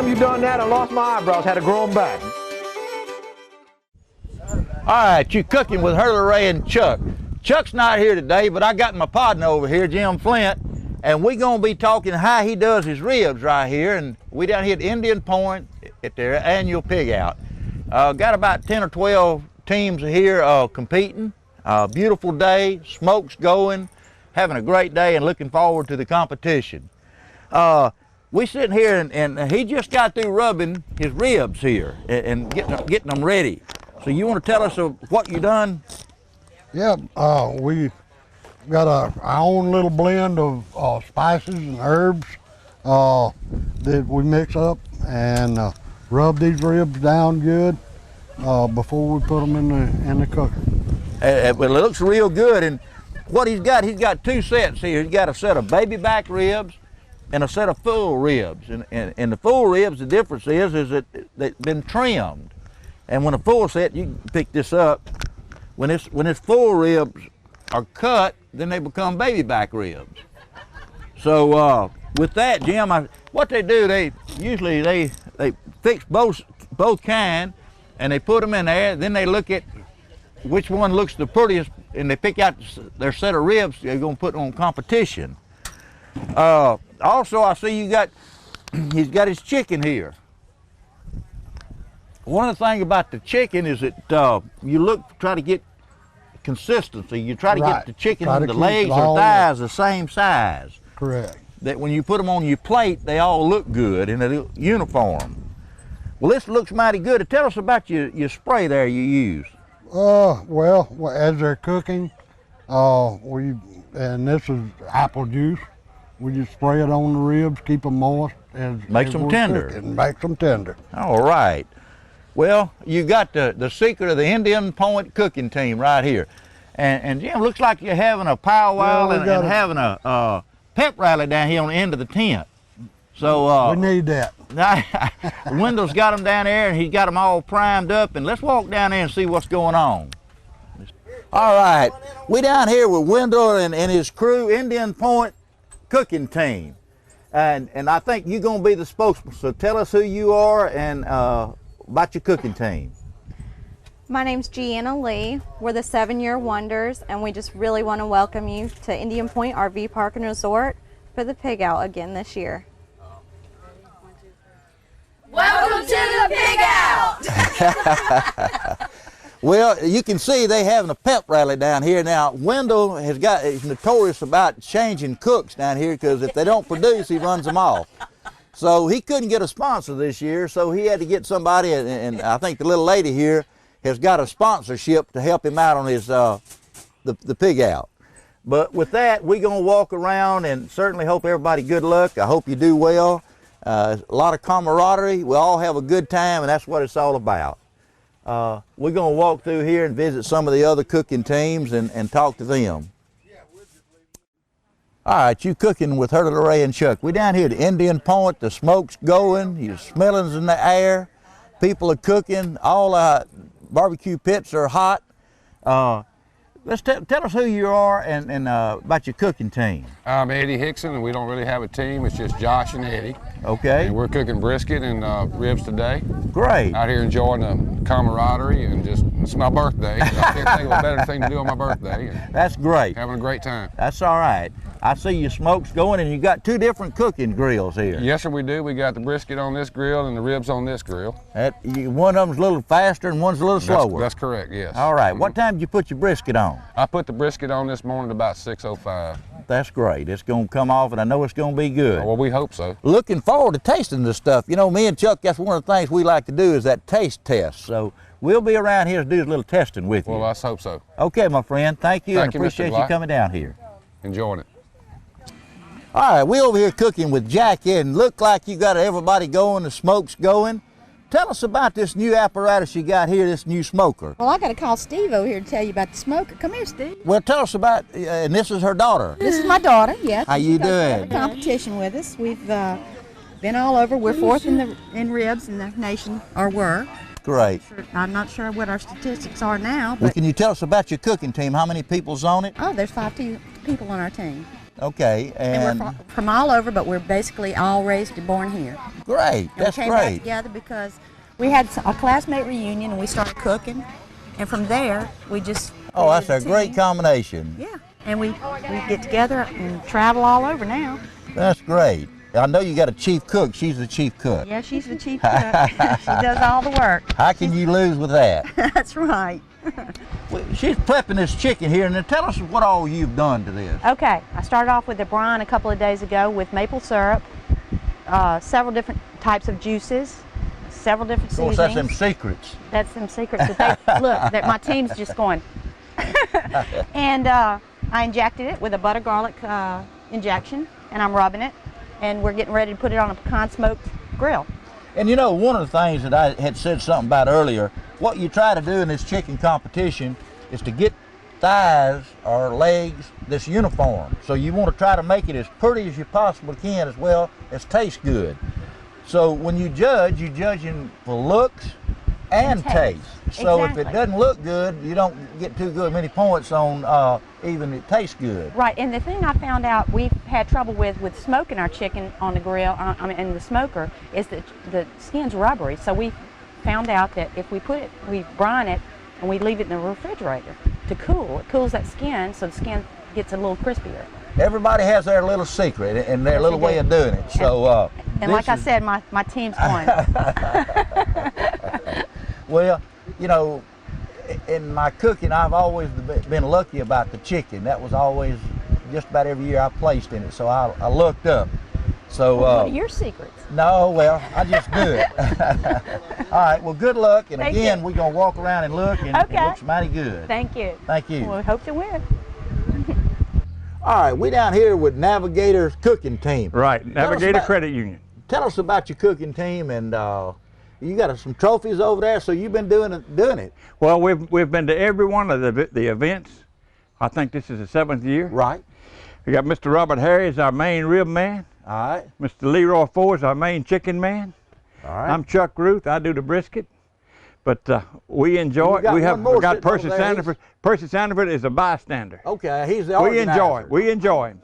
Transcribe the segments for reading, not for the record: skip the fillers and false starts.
time you done that, I lost my eyebrows, had to grow them back. All right, you cooking with Hurley and Chuck. Chuck's not here today, but I got my partner over here, Jim Flint, and we're gonna be talking how he does his ribs right here. And we down here at Indian Point at their annual pig out. Got about 10 or 12 teams here competing. Beautiful day, smoke's going, having a great day and looking forward to the competition. We sitting here and he just got through rubbing his ribs here and getting them ready. So you want to tell us what you done? Yeah, we got our own little blend of spices and herbs that we mix up and rub these ribs down good before we put them in the cooker. Well, it looks real good. And what he's got two sets here. He's got a set of baby back ribs and a set of full ribs. And the full ribs, the difference is that they've been trimmed. And when a full set, you can pick this up. When it's full ribs are cut, then they become baby back ribs. So with that, Jim, what they do, they usually fix both kind, and they put them in there. Then they look at which one looks the prettiest, and they pick out their set of ribs they're gonna put on competition. Also, I see he's got his chicken here. One of the things about the chicken is that you try to get consistency. You try to get the chicken and the legs or thighs the same size. Correct. That when you put them on your plate, they all look good and they're uniform. Well, this looks mighty good. Tell us about your spray there you use. Well, as they're cooking, and this is apple juice. We just spray it on the ribs, keep them moist. Makes them tender. It makes them tender. All right. Well, you got the secret of the Indian Point cooking team right here. And Jim, looks like you're having a powwow and having a pep rally down here on the end of the tent. So we need that. Wendell's got them down there and he's got them all primed up, and let's walk down there and see what's going on. All right, we down here with Wendell and his crew, Indian Point cooking team. And I think you're gonna be the spokesman, so tell us who you are and about your cooking team. My name's Gianna Lee. We're the 7-Year Wonders, and we just really want to welcome you to Indian Point RV Park and Resort for the pig out again this year. Welcome to the pig out! Well, you can see they having a pep rally down here. Now, Wendell is notorious about changing cooks down here because if they don't produce, he runs them off. So he couldn't get a sponsor this year, so he had to get somebody, and I think the little lady here has got a sponsorship to help him out on his the pig out. But with that, we're gonna walk around and certainly hope everybody good luck. I hope you do well. A lot of camaraderie. We all have a good time, and that's what it's all about. We're gonna walk through here and visit some of the other cooking teams and talk to them. All right, you cooking with Hurley and Chuck. We're down here at Indian Point. The smoke's going. The smelling's in the air. People are cooking. All barbecue pits are hot. Let's tell us who you are and about your cooking team. I'm Eddie Hickson, and we don't really have a team. It's just Josh and Eddie. Okay. And we're cooking brisket and ribs today. Great. Out here enjoying the camaraderie and it's my birthday. I can't think of a better thing to do on my birthday. That's great. Having a great time. That's all right. I see your smoke's going, and you got two different cooking grills here. Yes, sir, we do. We got the brisket on this grill and the ribs on this grill. One of them's a little faster and one's a little slower. That's correct, yes. All right. What time did you put your brisket on? I put the brisket on this morning at about 6:05. That's great. It's going to come off, and I know it's going to be good. Well, we hope so. Looking forward to tasting this stuff. You know, me and Chuck, that's one of the things we like to do is that taste test. So we'll be around here to do a little testing with you. Well, let's hope so. Okay, my friend. Thank you, and you, appreciate you coming down here. Enjoying it. All right, we over here cooking with Jackie, and look like you got everybody going, the smoke's going. Tell us about this new apparatus you got here, this new smoker. Well, I got to call Steve over here to tell you about the smoker. Come here, Steve. Well, tell us about, and this is her daughter. This is my daughter, yes. How you doing? Competition with us. We've been all over. We're fourth in ribs in the nation, or were. Great. I'm not sure what our statistics are now. But well, can you tell us about your cooking team? How many people's on it? Oh, there's 5 people on our team. Okay, And we're from all over, but we're basically all raised and born here. great. And That's we came back great. together because we had a classmate reunion and we started cooking. And from there, we just Oh, that's a created great team. combination. Yeah, and we get together and travel all over now. That's great. I know you got a chief cook. She's the chief cook. Yeah, she's the chief cook. She does all the work. How can you lose with that? That's right. Well, she's prepping this chicken here, and then tell us what all you've done to this. Okay, I started off with the brine a couple of days ago with maple syrup, several different types of juices, several different Of course, seasonings. that's them secrets. That's some secrets that they look. That my team's just going. And I injected it with a butter garlic injection, and I'm rubbing it, and we're getting ready to put it on a pecan smoked grill. And you know, one of the things that I had said something about earlier, what you try to do in this chicken competition is to get thighs or legs that's uniform. So you want to try to make it as pretty as you possibly can, as well as taste good. So when you judge, you're judging for looks and taste. So if it Exactly. doesn't look good, you don't get too good many points on even it tastes good. Right, and the thing I found out we've had trouble with smoking our chicken on the grill, I mean, in the smoker, is that the skin's rubbery. So we found out that if we brine it and we leave it in the refrigerator to cool, it cools that skin, so the skin gets a little crispier. Everybody has their little secret and their Yes, little they way do. of doing it. So And like I said, my team's going. well, you know, in my cooking, I've always been lucky about the chicken. That was always just about every year I placed in it. So I looked up. So What are your secrets? no, well, I just do it. All right. Well, good luck. And Thank again, you. we're gonna walk around and look, and Okay. it looks mighty good. Thank you. Thank you. Well, we hope to win. All right, we down here with Navigator's cooking team. Right, Tell us Navigator about- Credit Union. Tell us about your cooking team, and you got some trophies over there, so you've been doing it. Well, we've been to every one of the events. I think this is the 7th year. Right. We got Mr. Robert Harris, our main rib man. All right. Mr. Leroy Ford is our main chicken man. All right. I'm Chuck Ruth. I do the brisket. But we enjoy You got it. We one have more got sitting over Percy there. Sanford. Percy Sanford is a bystander. Okay, he's the We enjoy it. organizer. We enjoy him.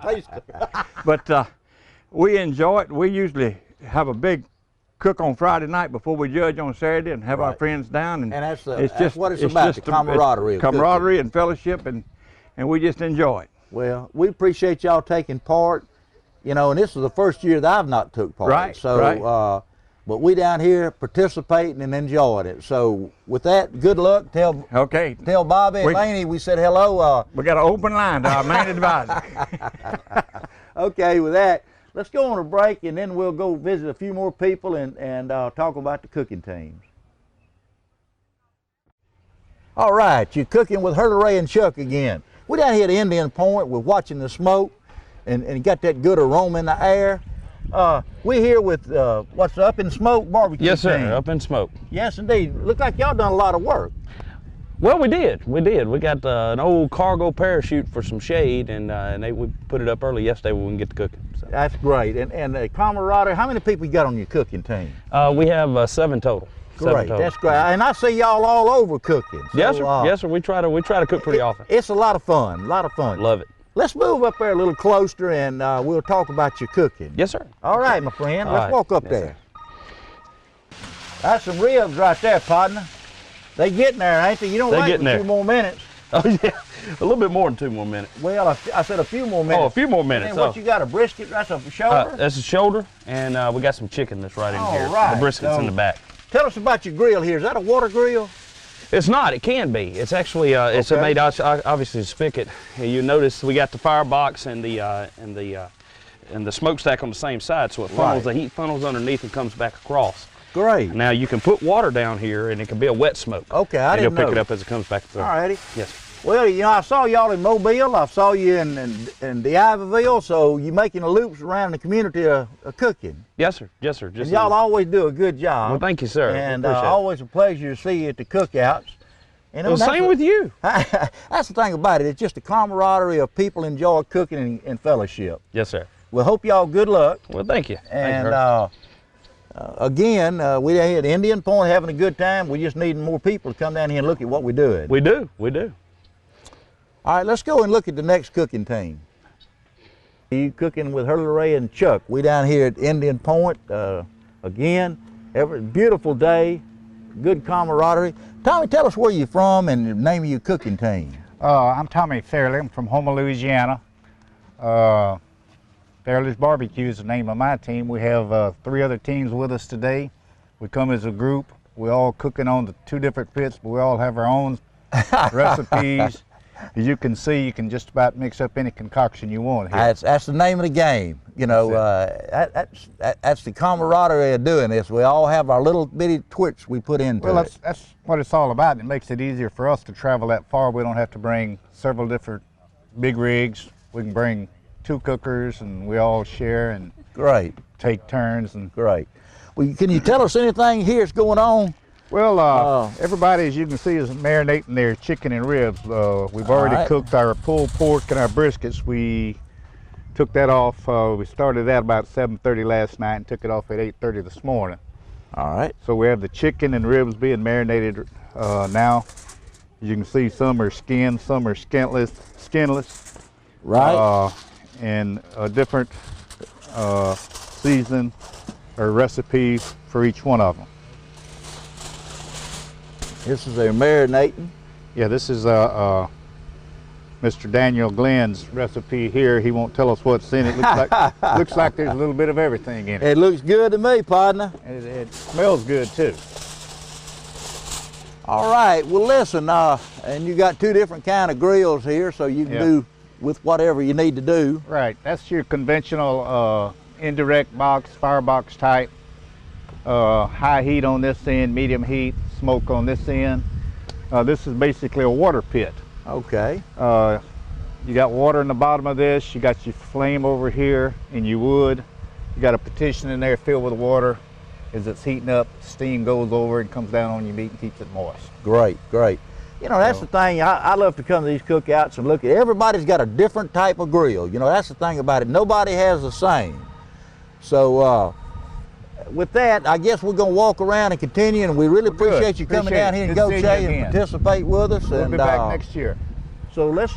Please. But we enjoy it. We usually have a big cook on Friday night before we judge on Saturday and have our Right. friends down. And that's what it's about, the just camaraderie of camaraderie and fellowship, and we just enjoy it. Well, we appreciate y'all taking part. You know, and this is the first year that I've not took part. Right, So, right. but we down here participating and enjoying it. So, with that, good luck. Tell Okay. Bobby and We- Laney we said hello. We got an open line to our main advisor. Okay, with that, let's go on a break, and then we'll go visit a few more people and talk about the cooking teams. All right, you're cooking with Hurley and Chuck again. We're down here at Indian Point. We're watching the smoke, and got that good aroma in the air. We're here with what's Up in Smoke barbecue Yes, sir. team. Up in smoke. Yes, indeed. Look like y'all done a lot of work. Well, we did. We did. We got an old cargo parachute for some shade, and we put it up early yesterday when we can get to cooking. So. That's great. And camaraderie. How many people you got on your cooking team? We have 7 total. Seven Great. total. That's great. And I see y'all all over cooking. So, Yes, sir. Yes, sir. We try to cook pretty often. It's a lot of fun. A lot of fun. Love it. Let's move up there a little closer, and we'll talk about your cooking. Yes, sir. All right, my friend. All Let's right. walk up Yes, there. That's some ribs right there, partner. They getting there, ain't they? You don't They wait getting for there. 2 more minutes. Oh yeah, a little bit more than 2 more minutes. Well, I said a few more minutes. Oh, a few more minutes. And then what you got? A brisket? That's a shoulder. That's a shoulder, and we got some chicken that's right in All here. right, The brisket's so- in the back. Tell us about your grill here. Is that a water grill? It's not. It can be. It's actually it's Okay. made obviously a spigot. You notice we got the firebox and the smokestack on the same side, so it funnels Right. the heat funnels underneath and comes back across. Great. Now you can put water down here, and it can be a wet smoke. Okay, I and didn't you'll pick know. it up as it comes back through. All righty. Yes. Well, you know, I saw y'all in Mobile. I saw you in Iberville. So you making the loops around the community of cooking. Yes, sir. Yes, sir. Just And y'all always do a good job. Well, thank you, sir. And Appreciate it. always a pleasure to see you at the cookouts. And Well, same with you. That's the thing about it. It's just the camaraderie of people enjoy cooking and fellowship. Yes, sir. We hope y'all good luck. Well, thank you. And Thank you, again, we're here at Indian Point having a good time. We just need more people to come down here and look at what we're doing. we do. We do. All right, let's go and look at the next cooking team. You cooking with Hurley and Chuck. We down here at Indian Point again. Beautiful day, good camaraderie. Tommy, tell us where you're from and the name of your cooking team. I'm Tommy Fairley. I'm from Houma, Louisiana. Fairley's Barbecue is the name of my team. We have 3 other teams with us today. We come as a group. We're all cooking on the 2 different pits, but we all have our own recipes. As you can see, you can just about mix up any concoction you want here. That's the name of the game. You know, that's the camaraderie of doing this. We all have our little bitty twitch we put into it. Well, that's what it's all about. It makes it easier for us to travel that far. We don't have to bring several different big rigs. We can bring 2 cookers, and we all share and take turns. And great. Well, can you tell us anything here's going on? Well, everybody, as you can see, is marinating their chicken and ribs. We've already cooked our pulled pork and our briskets. We took that off. We started that about 7:30 last night and took it off at 8:30 this morning. All right. So we have the chicken and ribs being marinated now. As you can see, some are skinned, some are skinless. Right. And a different season or recipe for each one of them. This is their marinating. Yeah, this is Mr. Daniel Glenn's recipe here. He won't tell us what's in it. Looks like there's a little bit of everything in it. It looks good to me, partner. It smells good too. All right, well listen, and you got 2 different kind of grills here, so you can do with whatever you need to do. Right, that's your conventional indirect box, firebox type. High heat on this end, medium heat, smoke on this end. This is basically a water pit. Okay. You got water in the bottom of this, you got your flame over here and your wood. You got a partition in there filled with water. As it's heating up, steam goes over and comes down on your meat and keeps it moist. Great, great. You know, that's the thing, I love to come to these cookouts and look at, everybody's got a different type of grill. You know, that's the thing about it, nobody has the same. So, with that, I guess we're going to walk around and continue, and we really appreciate you coming down here and go Jay and participate with us. We'll be back next year. So let's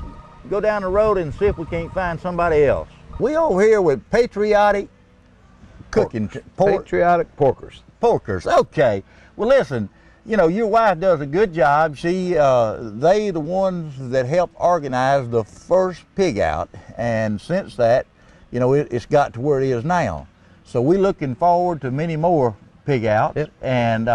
go down the road and see if we can't find somebody else. We over here with Patriotic Cooking. Patriotic Porkers. Porkers, okay. Well listen, you know, your wife does a good job. They the ones that helped organize the first pig out, and since that, you know, it's got to where it is now. So we're looking forward to many more pig outs. Yep. And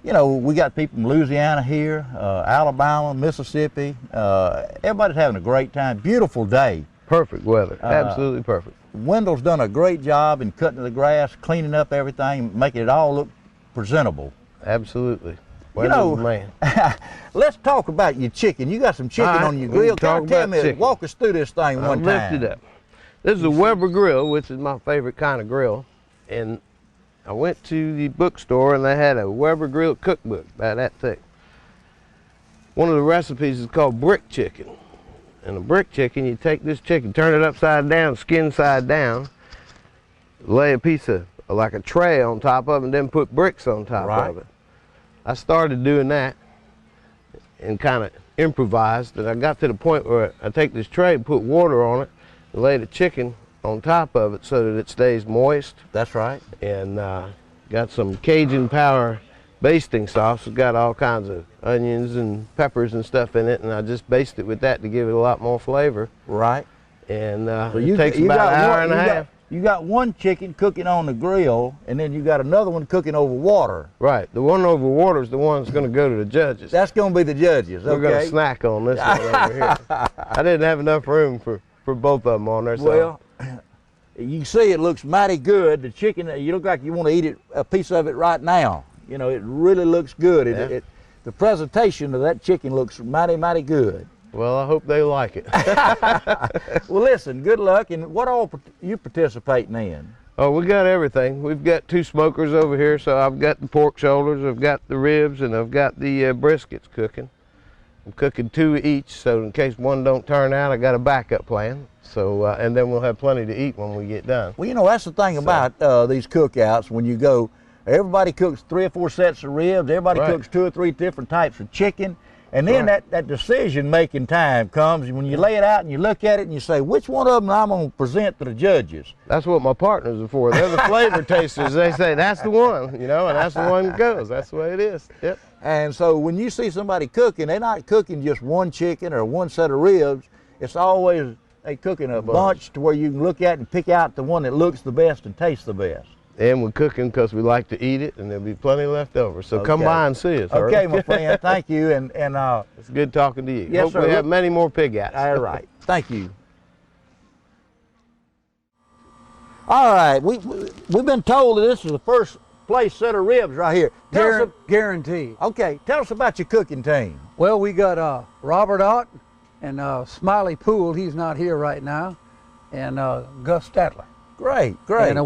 you know, we got people from Louisiana here, Alabama, Mississippi. Everybody's having a great time. Beautiful day. Perfect weather, absolutely perfect. Wendell's done a great job in cutting the grass, cleaning up everything, making it all look presentable. Absolutely. Wendell's, you know, man. Let's talk about your chicken. You got some chicken on your grill. Tell me, walk us through this thing one time. Lift it up. This is a Weber grill, which is my favorite kind of grill. And I went to the bookstore and they had a Weber grill cookbook, about that thick. One of the recipes is called brick chicken. And a brick chicken, you take this chicken, turn it upside down, skin side down, lay a piece of, like a tray on top of it, and then put bricks on top of it. I started doing that and kind of improvised, and I got to the point where I take this tray, put water on it, and lay the chicken on top of it so that it stays moist. That's right. And got some Cajun Power basting sauce. It's got all kinds of onions and peppers and stuff in it, and I just baste it with that to give it a lot more flavor. Right. And it takes about an hour and a half. You got one chicken cooking on the grill, and then you got another one cooking over water. Right. The one over water is the one that's going to go to the judges. That's going to be the judges. We're going to snack on this one over here. I didn't have enough room for both of them on there. So. Well, you can see it looks mighty good. The chicken, you look like you want to eat a piece of it right now. You know, it really looks good. The presentation of that chicken looks mighty, mighty good. Well, I hope they like it. Well, listen, good luck. And what all you participating in? Oh, we got everything. We've got 2 smokers over here, so I've got the pork shoulders, I've got the ribs, and I've got the briskets cooking. I'm cooking 2 each, so in case one don't turn out, I got a backup plan. So, and then we'll have plenty to eat when we get done. Well, you know, that's the thing about these cookouts. When you go, everybody cooks 3 or 4 sets of ribs. Everybody cooks 2 or 3 different types of chicken. And then that decision-making time comes when you lay it out and you look at it and you say, which one of them I'm going to present to the judges? That's what my partners are for. They're the flavor tasters. They say, that's the one, you know, and that's the one that goes. That's the way it is. Yep. And so when you see somebody cooking, they're not cooking just one chicken or one set of ribs. It's always they cooking a bunch to where you can look at and pick out the one that looks the best and tastes the best. And we're cooking because we like to eat it, and there'll be plenty left over. So come by and see us. Okay, my friend. Thank you. And it's good talking to you. Yes, Hope sir. we have many more pig outs. All right. Thank you. All right. We've been told that this is the first place set of ribs right here. Guaranteed. Okay. Tell us about your cooking team. Well, we got Robert Ott and Smiley Poole. He's not here right now, and Gus Statler. Great, great. And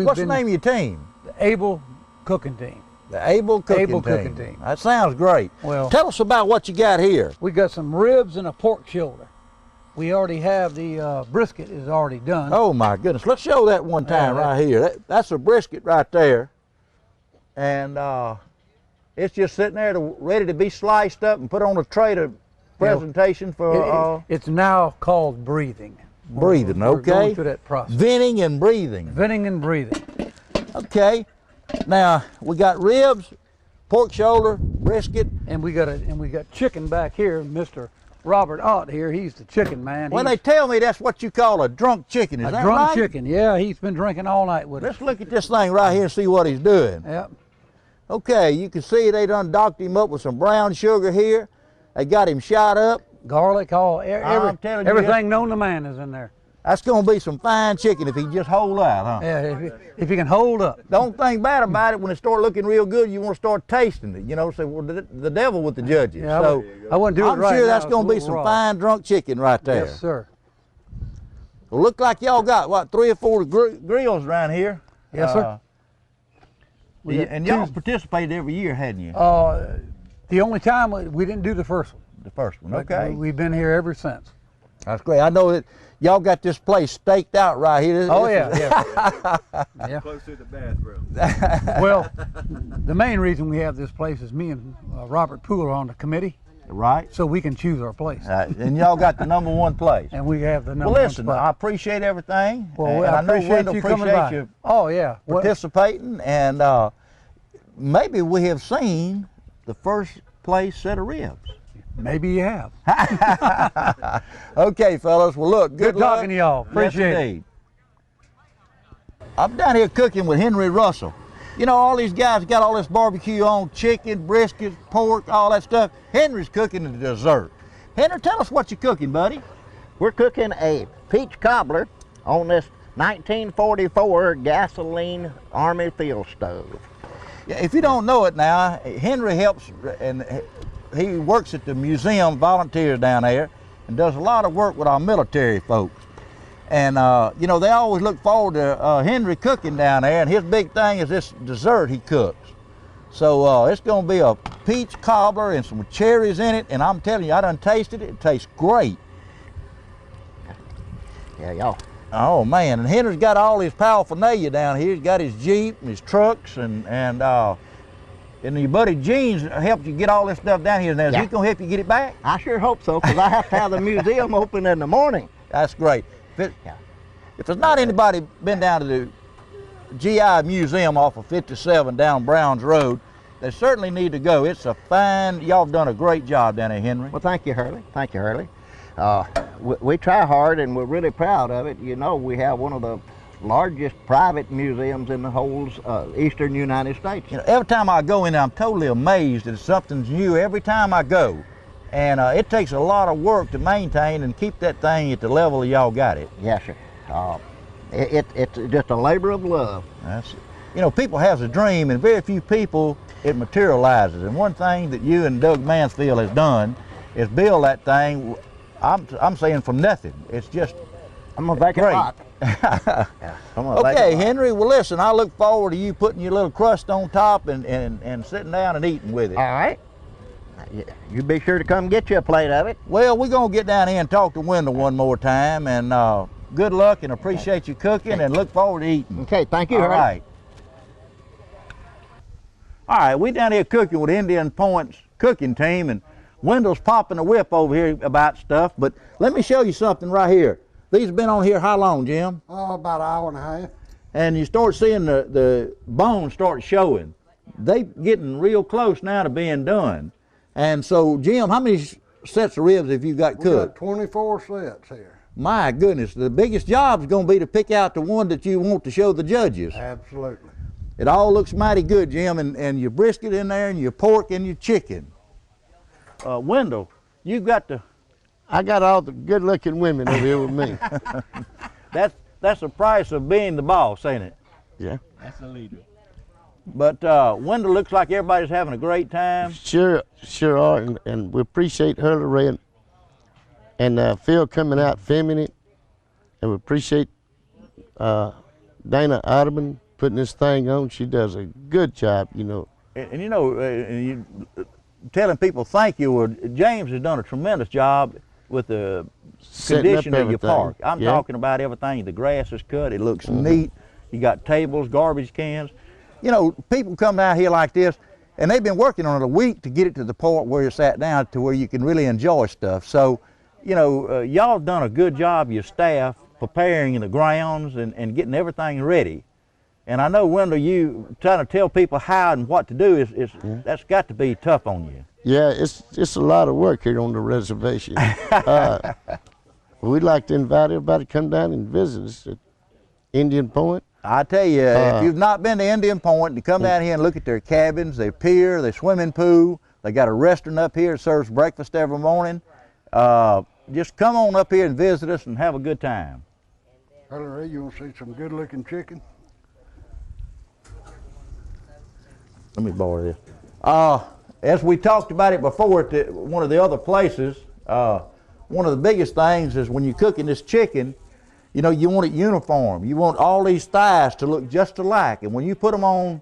what's the name of your team? The Able Cooking Team. The Able Cooking Team. That sounds great. Well, tell us about what you got here. We got some ribs and a pork shoulder. We already have the brisket is already done. Oh my goodness! Let's show that one time right here. That's a brisket right there, and it's just sitting there ready to be sliced up and put on a tray to presentation for. It's now called breathing. Breathing, we're okay. Going through that process. Venting and breathing. Venting and breathing. Okay. Now we got ribs, pork shoulder, brisket, and we got chicken back here. Mr. Robert Ott here, he's the chicken man. Well, they tell me that's what you call a drunk chicken. Is that right? A drunk chicken. Yeah, he's been drinking all night with us. Let's look at this thing right here and see what he's doing. Yep. Okay, you can see they done docked him up with some brown sugar here. They got him shot up. Garlic, everything known to man is in there. That's going to be some fine chicken if he just hold out, huh? Yeah, if he can hold up. Don't think bad about it. When it start looking real good, you want to start tasting it. You know, say, well, the devil with the judges. Yeah, so I wouldn't do it right I'm sure now. that's going to be some fine drunk chicken right there. Yes, sir. Well, look like y'all got, what, 3 or 4 grills around here? Yes, sir. And y'all participated every year, hadn't you? The only time we didn't do the first one. The first one, okay. We've been here ever since. That's great. I know that y'all got this place staked out right here. Yeah. Close to the bathroom. Well, the main reason we have this place is me and Robert Poole are on the committee. Right. So we can choose our place. And y'all got the #1 place. And we have the #1 Well, listen, spot. I appreciate everything. Well, and I know appreciate Wendell you coming by. You oh, yeah. participating, and maybe we have seen the first place set of ribs. Maybe you have. Okay, fellas. Well, look, good luck. talking to y'all. Appreciate it. I'm down here cooking with Henry Russell. You know, all these guys got all this barbecue on, chicken, brisket, pork, all that stuff. Henry's cooking the dessert. Henry, tell us what you're cooking, buddy. We're cooking a peach cobbler on this 1944 gasoline Army field stove. Yeah, if you don't know it now, Henry helps, and he works at the museum, volunteers down there, and does a lot of work with our military folks. And, you know, they always look forward to Henry cooking down there, and his big thing is this dessert he cooks. So it's going to be a peach cobbler and some cherries in it, and I'm telling you, I done tasted it. It tastes great. Yeah, y'all. Oh, man, and Henry's got all his paraphernalia down here. He's got his Jeep and his trucks, and your buddy Gene's helped you get all this stuff down here. Now, is he going to help you get it back? I sure hope so, because I have to have the museum open in the morning. That's great. If there's not anybody been down to the GI Museum off of 57 down Browns Road, they certainly need to go. It's a fine, y'all have done a great job down there, Henry. Well, thank you, Hurley. Thank you, Hurley. We try hard, and we're really proud of it. You know, we have one of the largest private museums in the whole eastern United States. You know, every time I go in there, I'm totally amazed that something's new every time I go. And it takes a lot of work to maintain and keep that thing at the level y'all got it. Yes, sir. It's just a labor of love. That's it. You know, people have a dream, and very few people it materializes. And one thing that you and Doug Mansfield has done is build that thing. I'm saying from nothing. It's just I'm gonna make it hot. Okay, Henry. Well, listen. I look forward to you putting your little crust on top and sitting down and eating with it. All right. You be sure to come get you a plate of it. Well, we're gonna get down here and talk to Wendell one more time, and good luck and appreciate you cooking, and look forward to eating. Okay, thank you. All right. All right, we down here cooking with Indian Point's cooking team, and Wendell's popping a whip over here about stuff, but let me show you something right here. These have been on here how long, Jim? Oh, about an hour and a half. And you start seeing the bones start showing. They getting real close now to being done. And so, Jim, how many sets of ribs have you got cooked? We got 24 sets here. My goodness, the biggest job is going to be to pick out the one that you want to show the judges. Absolutely. It all looks mighty good, Jim, and your brisket in there, and your pork, and your chicken. Wendell, you've got the... I got all the good-looking women over here with me. That's the price of being the boss, ain't it? Yeah. That's the leader. But Wendell looks like everybody's having a great time. Sure are, and we appreciate Hurley and Phil coming out filming it, and we appreciate Dana Otterman putting this thing on. She does a good job, you know. And you know, you telling people thank you. Well, James has done a tremendous job with the condition of your park. I'm talking about everything. The grass is cut. It looks neat. You got tables, garbage cans. You know, people come out here like this, and they've been working on it a week to get it to the point where it's at down to where you can really enjoy stuff. So, you know, y'all done a good job, your staff, preparing the grounds and getting everything ready. And I know, Wendell, you trying to tell people how and what to do that's got to be tough on you. Yeah, it's a lot of work here on the reservation. We'd like to invite everybody to come down and visit us at Indian Point. I tell you, if you've not been to Indian Point, to come down here and look at their cabins, their pier, their swimming pool. They got a restaurant up here that serves breakfast every morning. Just come on up here and visit us and have a good time. Hurley, you want to see some good-looking chicken? Let me borrow this. As we talked about it before at one of the other places, one of the biggest things is when you're cooking this chicken, you know, you want it uniform. You want all these thighs to look just alike. And when you put them on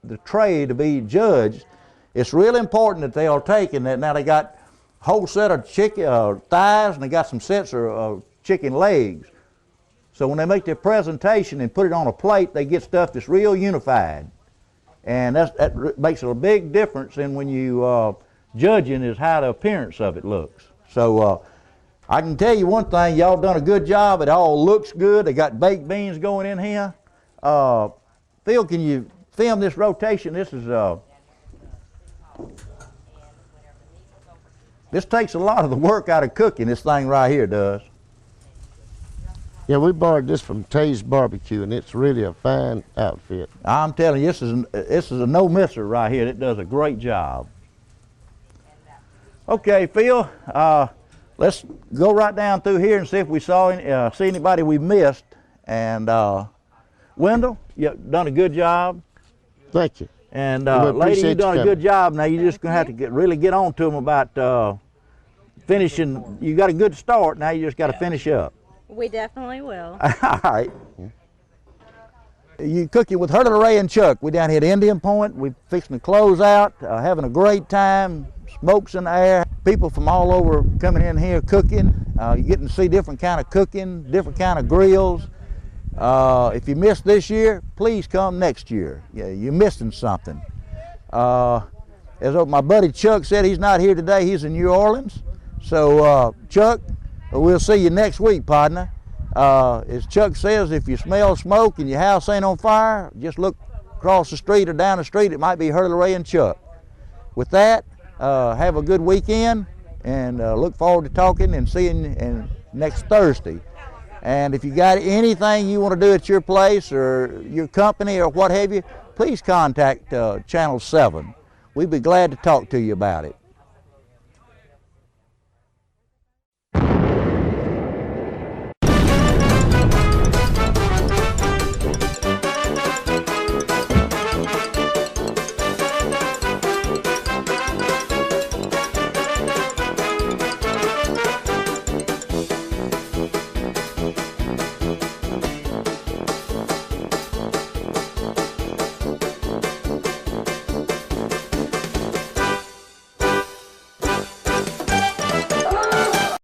the tray to be judged, it's real important that they are taken. That now they got a whole set of chicken thighs, and they got some sets of chicken legs. So when they make their presentation and put it on a plate, they get stuff that's real unified. And that makes a big difference in when you judging is how the appearance of it looks. So I can tell you one thing, y'all done a good job. It all looks good. They got baked beans going in here. Phil, can you film this rotation? This takes a lot of the work out of cooking, this thing right here does. Yeah, we borrowed this from Tay's Barbecue, and it's really a fine outfit. I'm telling you, this is a no-misser right here. It does a great job. Okay, Phil, let's go right down through here and see if we see anybody we missed. And Wendell, you've done a good job. Thank you. And lady, you've done a good job. Now you're just going to have to really get on to them about finishing. You got a good start. Now you just got to finish up. We definitely will. All right. You cooking with Hurley and Chuck. We're down here at Indian Point. We're fixing to close out, having a great time. Smokes in the air. People from all over coming in here cooking. You're getting to see different kind of cooking, different kind of grills. If you missed this year, please come next year. Yeah, you're missing something. As my buddy Chuck said, he's not here today. He's in New Orleans. So Chuck, we'll see you next week, partner. As Chuck says, if you smell smoke and your house ain't on fire, just look across the street or down the street. It might be Hurley and Chuck. With that, have a good weekend, and look forward to talking and seeing you next Thursday. And if you got anything you want to do at your place or your company or what have you, please contact Channel 7. We'd be glad to talk to you about it.